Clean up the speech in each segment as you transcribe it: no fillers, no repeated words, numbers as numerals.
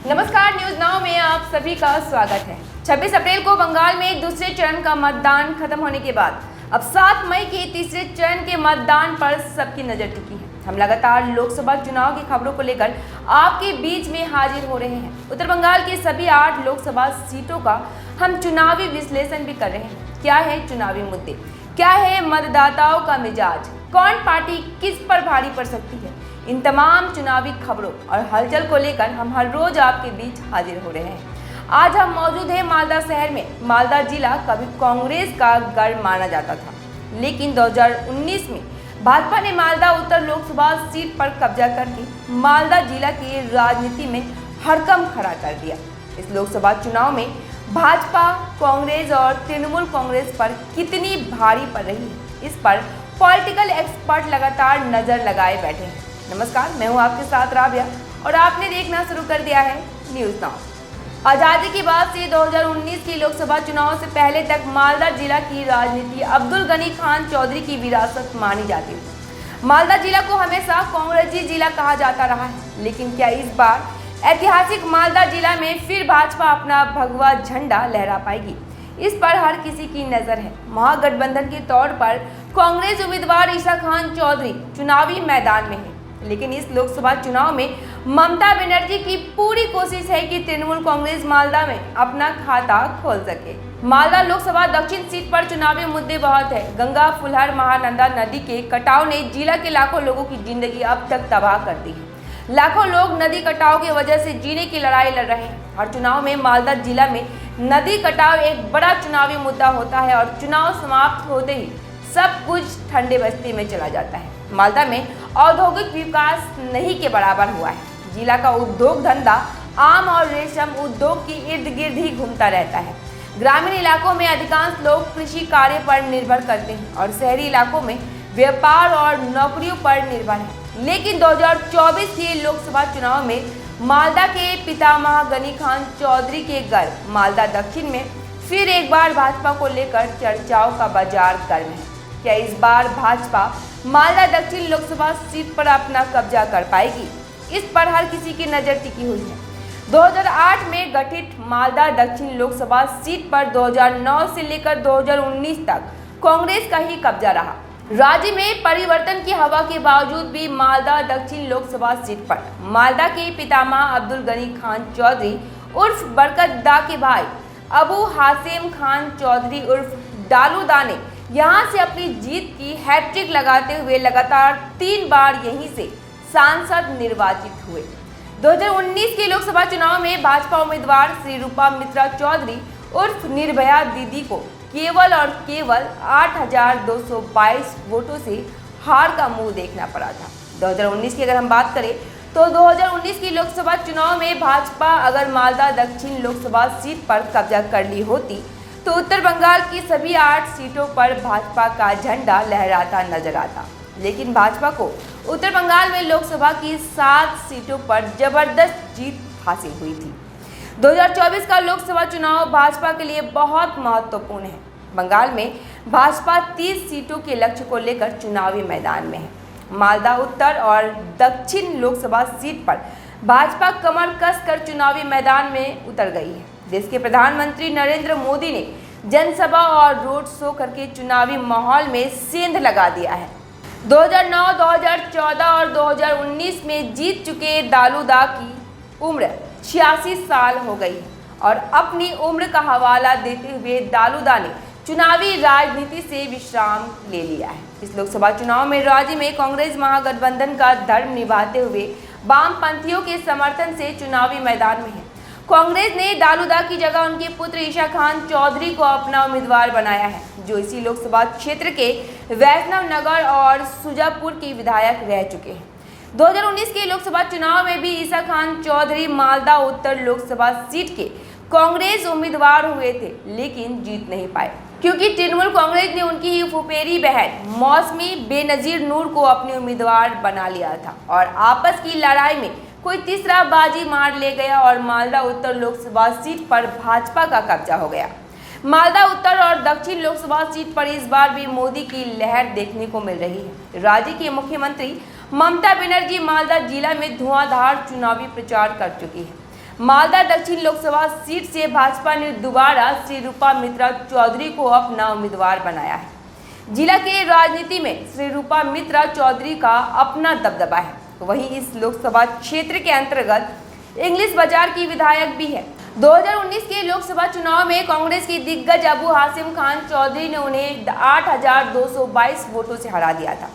नमस्कार, news now में आप सभी का स्वागत है। 26 अप्रैल को बंगाल में दूसरे चरण का मतदान खत्म होने के बाद अब 7 मई के तीसरे चरण के मतदान पर सबकी नजर टिकी है। हम लगातार लोकसभा चुनाव की खबरों को लेकर आपके बीच में हाजिर हो रहे हैं। उत्तर बंगाल की सभी 8 लोकसभा सीटों का हम चुनावी विश्लेषण भी कर रहे हैं। क्या है चुनावी मुद्दे, क्या है मतदाताओं का मिजाज, कौन पार्टी किस पर भारी पड़ सकती है, इन तमाम चुनावी खबरों और हलचल को लेकर हम हर रोज आपके बीच हाजिर हो रहे हैं। आज हम मौजूद हैं मालदा शहर में। मालदा जिला कभी कांग्रेस का गढ़ माना जाता था, लेकिन 2019 में भाजपा ने मालदा उत्तर लोकसभा सीट पर कब्जा करके मालदा जिला की राजनीति में हड़कंप खड़ा कर दिया। इस लोकसभा चुनाव में भाजपा, कांग्रेस और तृणमूल कांग्रेस पर कितनी भारी पड़ रही है, इस पर पॉलिटिकल एक्सपर्ट लगातार नजर लगाए बैठे हैं। नमस्कार, मैं हूं आपके साथ राबिया और आपने देखना शुरू कर दिया है न्यूज नाउ। आजादी के बाद से 2019 के लोकसभा चुनाव से पहले तक मालदा जिला की राजनीति अब्दुल गनी खान चौधरी की विरासत मानी जाती है। मालदा जिला को हमेशा कांग्रेसी जिला कहा जाता रहा है, लेकिन क्या इस बार ऐतिहासिक मालदा जिला में फिर भाजपा अपना भगवा झंडा लहरा पाएगी? इस पर हर किसी की नजर है। महागठबंधन के तौर पर कांग्रेस उम्मीदवार ईसा खान चौधरी चुनावी मैदान में है, लेकिन इस लोकसभा चुनाव में ममता बनर्जी की पूरी कोशिश है कि तृणमूल कांग्रेस मालदा में अपना खाता खोल सके। मालदा लोकसभा दक्षिण सीट पर चुनावी मुद्दे बहुत है। गंगा फुलहर महानंदा नदी के कटाव ने जिला के लाखों लोगों की जिंदगी अब तक तबाह कर दी है। लाखों लोग नदी कटाव की वजह से जीने की लड़ाई लड़ रहे हैं। हर चुनाव में मालदा जिला में नदी कटाव एक बड़ा चुनावी मुद्दा होता है और चुनाव समाप्त होते ही सब कुछ ठंडे बस्ती में चला जाता है। मालदा में औद्योगिक विकास नहीं के बराबर हुआ है। जिला का उद्योग धंधा आम और रेशम उद्योग की इर्द गिर्द ही घूमता रहता है। ग्रामीण इलाकों में अधिकांश लोग कृषि कार्य पर निर्भर करते हैं और शहरी इलाकों में व्यापार और नौकरियों पर निर्भर है। लेकिन 2024 के लोकसभा चुनाव में मालदा के पितामह गनी खान चौधरी के गढ़ मालदा दक्षिण में फिर एक बार भाजपा को लेकर चर्चाओं का बाजार गर्म है। क्या इस बार भाजपा मालदा दक्षिण लोकसभा सीट पर अपना कब्जा कर पाएगी? इस पर हर किसी की नजर टिकी हुई है। 2008 में गठित मालदा दक्षिण लोकसभा सीट पर 2009 से लेकर 2019 तक कांग्रेस का ही कब्जा रहा। राज्य में परिवर्तन की हवा के बावजूद भी मालदा दक्षिण लोकसभा सीट पर मालदा के पितामह अब्दुल गनी खान चौधरी उर्फ बरकत दा के भाई अबू हासिम खान चौधरी उर्फ डालू दा ने यहां से अपनी जीत की हैट्रिक लगाते हुए लगातार 3 बार यहीं से सांसद निर्वाचित हुए। 2019 के लोकसभा चुनाव में भाजपा उम्मीदवार श्री रूपा मित्रा चौधरी उर्फ निर्भया दीदी को केवल और केवल 8,222 वोटों से हार का मुंह देखना पड़ा था। 2019 की अगर हम बात करें तो 2019 की लोकसभा चुनाव में भाजपा अगर मालदा दक्षिण लोकसभा सीट पर कब्जा कर ली होती तो उत्तर बंगाल की सभी 8 सीटों पर भाजपा का झंडा लहराता नजर आता। लेकिन भाजपा को उत्तर बंगाल में लोकसभा की 7 सीटों पर जबरदस्त जीत हासिल हुई थी। 2024 का लोकसभा चुनाव भाजपा के लिए बहुत महत्वपूर्ण है। बंगाल में भाजपा 30 सीटों के लक्ष्य को लेकर चुनावी मैदान में है। मालदा उत्तर और दक्षिण लोकसभा सीट पर भाजपा कमर कसकर चुनावी मैदान में उतर गई है। देश के प्रधानमंत्री नरेंद्र मोदी ने जनसभा और रोड शो करके चुनावी माहौल में सेंध लगा दिया है। 2009, 2014 और 2019 में जीत चुके दालू दा की उम्र 86 साल हो गई है और अपनी उम्र का हवाला देते हुए दालू दा ने चुनावी राजनीति से विश्राम ले लिया है। इस लोकसभा चुनाव में राज्य में कांग्रेस महागठबंधन का धर्म निभाते हुए वामपंथियों के समर्थन से चुनावी मैदान में है। कांग्रेस ने दालू दा की जगह उनके पुत्र ईसा खान चौधरी को अपना उम्मीदवार बनाया है, जो इसी लोकसभा क्षेत्र के वैष्णव नगर और सुजापुर के विधायक रह चुके हैं। 2019 के लोकसभा चुनाव में भी ईसा खान चौधरी मालदा उत्तर लोकसभा सीट के कांग्रेस उम्मीदवार हुए थे, लेकिन जीत नहीं पाए क्योंकि तृणमूल कांग्रेस ने उनकी ही फुफेरी बहन मौसमी बेनजीर नूर को अपनी उम्मीदवार बना लिया था और आपस की लड़ाई में कोई तीसरा बाजी मार ले गया और मालदा उत्तर लोकसभा सीट पर भाजपा का कब्जा हो गया। मालदा उत्तर और दक्षिण लोकसभा सीट पर इस बार भी मोदी की लहर देखने को मिल रही है। राज्य के मुख्यमंत्री ममता बनर्जी मालदा जिला में धुआंधार चुनावी प्रचार कर चुकी है। मालदा दक्षिण लोकसभा सीट से भाजपा ने दोबारा श्री रूपा मित्रा चौधरी को अपना उम्मीदवार बनाया है। जिला के राजनीति में श्री रूपा मित्रा चौधरी का अपना दबदबा है। वहीं इस लोकसभा क्षेत्र के अंतर्गत इंग्लिश बाजार की विधायक भी है। 2019 के लोकसभा चुनाव में कांग्रेस के दिग्गज अबू हाशिम खान चौधरी ने उन्हें 8,222 वोटों से हरा दिया था।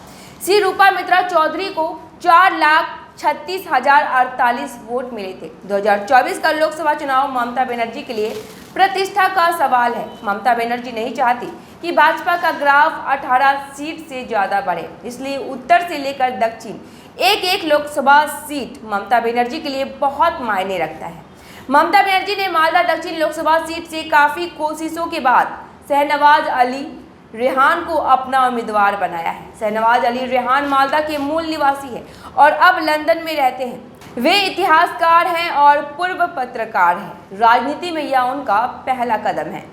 श्री रूपा मित्रा चौधरी को 4,36,048 वोट मिले थे। 2024 का लोकसभा चुनाव ममता बनर्जी के लिए प्रतिष्ठा का सवाल है। ममता बनर्जी नहीं चाहती कि भाजपा का ग्राफ 18 सीट से ज्यादा बढ़े, इसलिए उत्तर से लेकर दक्षिण एक लोकसभा सीट ममता बनर्जी के लिए बहुत मायने रखता है। ममता बनर्जी ने मालदा दक्षिण लोकसभा सीट से काफी कोशिशों के बाद शहनवाज अली रेहान को अपना उम्मीदवार बनाया है। शहनवाज अली रेहान मालदा के मूल निवासी है और अब लंदन में रहते हैं। वे इतिहासकार हैं और पूर्व पत्रकार हैं। राजनीति में यह उनका पहला कदम है।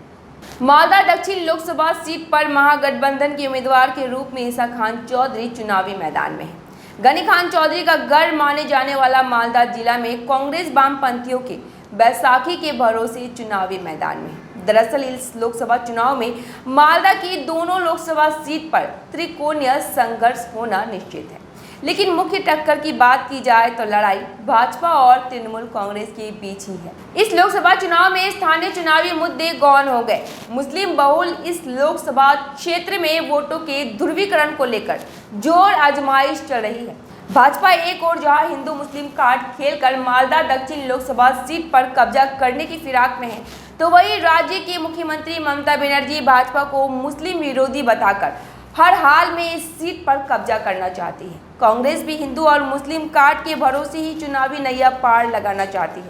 मालदा दक्षिण लोकसभा सीट पर महागठबंधन के उम्मीदवार के रूप में ईसा खान चौधरी चुनावी मैदान में है। गनी खान चौधरी का गढ़ माने जाने वाला मालदा जिला में कांग्रेस वामपंथियों के बैसाखी के भरोसे चुनावी मैदान में है। दरअसल इस लोकसभा चुनाव में मालदा की दोनों लोकसभा सीट पर त्रिकोणीय संघर्ष होना निश्चित है। लेकिन मुख्य टक्कर की बात की जाए तो लड़ाई भाजपा और तृणमूल कांग्रेस के बीच ही है। इस लोकसभा चुनाव में स्थानीय चुनावी मुद्दे गौन हो गए। मुस्लिम बहुल इस लोकसभा क्षेत्र में वोटों के ध्रुवीकरण को लेकर जोर आजमाइश चल रही है। भाजपा एक और जहां हिंदू मुस्लिम कार्ड खेलकर मालदा दक्षिण लोकसभा सीट पर कब्जा करने की फिराक में है, तो वही राज्य की मुख्यमंत्री ममता बनर्जी भाजपा को मुस्लिम विरोधी बताकर हर हाल में इस सीट पर कब्जा करना चाहती है। कांग्रेस भी हिंदू और मुस्लिम कार्ड के भरोसे ही चुनावी नैया पार लगाना चाहती है।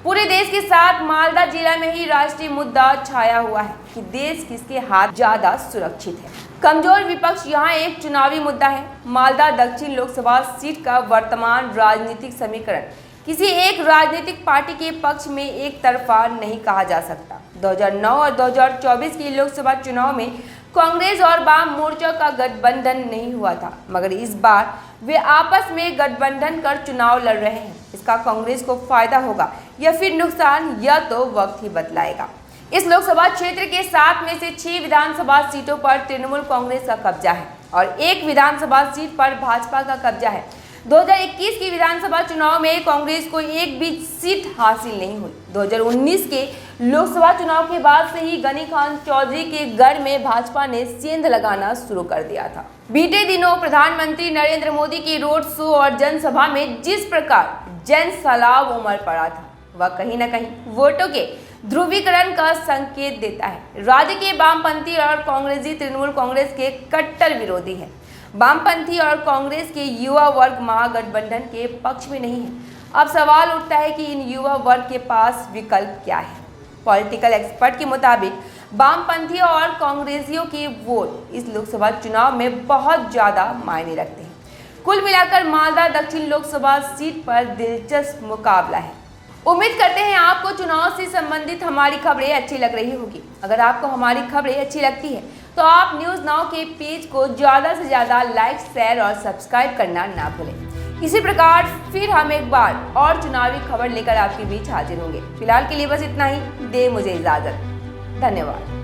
पूरे देश के साथ मालदा जिला में ही राष्ट्रीय मुद्दा छाया हुआ है कि देश किसके हाथ ज्यादा सुरक्षित है। कमजोर विपक्ष यहाँ एक चुनावी मुद्दा है। मालदा दक्षिण लोकसभा सीट का वर्तमान राजनीतिक समीकरण किसी एक राजनीतिक पार्टी के पक्ष में एक तरफा नहीं कहा जा सकता। 2009 और 2024 के लोकसभा चुनाव में कांग्रेस और वाम मोर्चा का गठबंधन नहीं हुआ था, मगर इस बार वे आपस में गठबंधन कर चुनाव लड़ रहे हैं। इसका कांग्रेस को फायदा होगा या फिर नुकसान, यह तो वक्त ही बतलाएगा। इस लोकसभा क्षेत्र के 7 में से 6 विधानसभा सीटों पर तृणमूल कांग्रेस का कब्जा है और 1 विधानसभा सीट पर भाजपा का कब्जा है। 2021 की विधानसभा चुनाव में कांग्रेस को एक भी सीट हासिल नहीं हुई। 2019 के लोकसभा चुनाव के बाद से ही गनी खान चौधरी के गढ़ में भाजपा ने सेंध लगाना शुरू कर दिया था। बीते दिनों प्रधानमंत्री नरेंद्र मोदी की रोड शो और जनसभा में जिस प्रकार जन सैलाब उमड़ पड़ा था, वह कहीं न कहीं वोटों के ध्रुवीकरण का संकेत देता है। राज्य के वामपंथी और कांग्रेसी तृणमूल कांग्रेस के कट्टर विरोधी हैं। वामपंथी और कांग्रेस के युवा वर्ग महागठबंधन के पक्ष में नहीं है। अब सवाल उठता है कि इन युवा वर्ग के पास विकल्प क्या है। पॉलिटिकल एक्सपर्ट के मुताबिक वामपंथियों और कांग्रेसियों के वोट इस लोकसभा चुनाव में बहुत ज़्यादा मायने रखते हैं। कुल मिलाकर मालदा दक्षिण लोकसभा सीट पर दिलचस्प मुकाबला है। उम्मीद करते हैं आपको चुनाव से संबंधित हमारी खबरें अच्छी लग रही होगी। अगर आपको हमारी खबरें अच्छी लगती है तो आप न्यूज़ नाउ के पेज को ज़्यादा से ज़्यादा लाइक, शेयर और सब्सक्राइब करना ना भूलें। इसी प्रकार फिर हम एक बार और चुनावी खबर लेकर आपके बीच हाजिर होंगे। फिलहाल के लिए बस इतना ही। दे मुझे इजाज़त। धन्यवाद।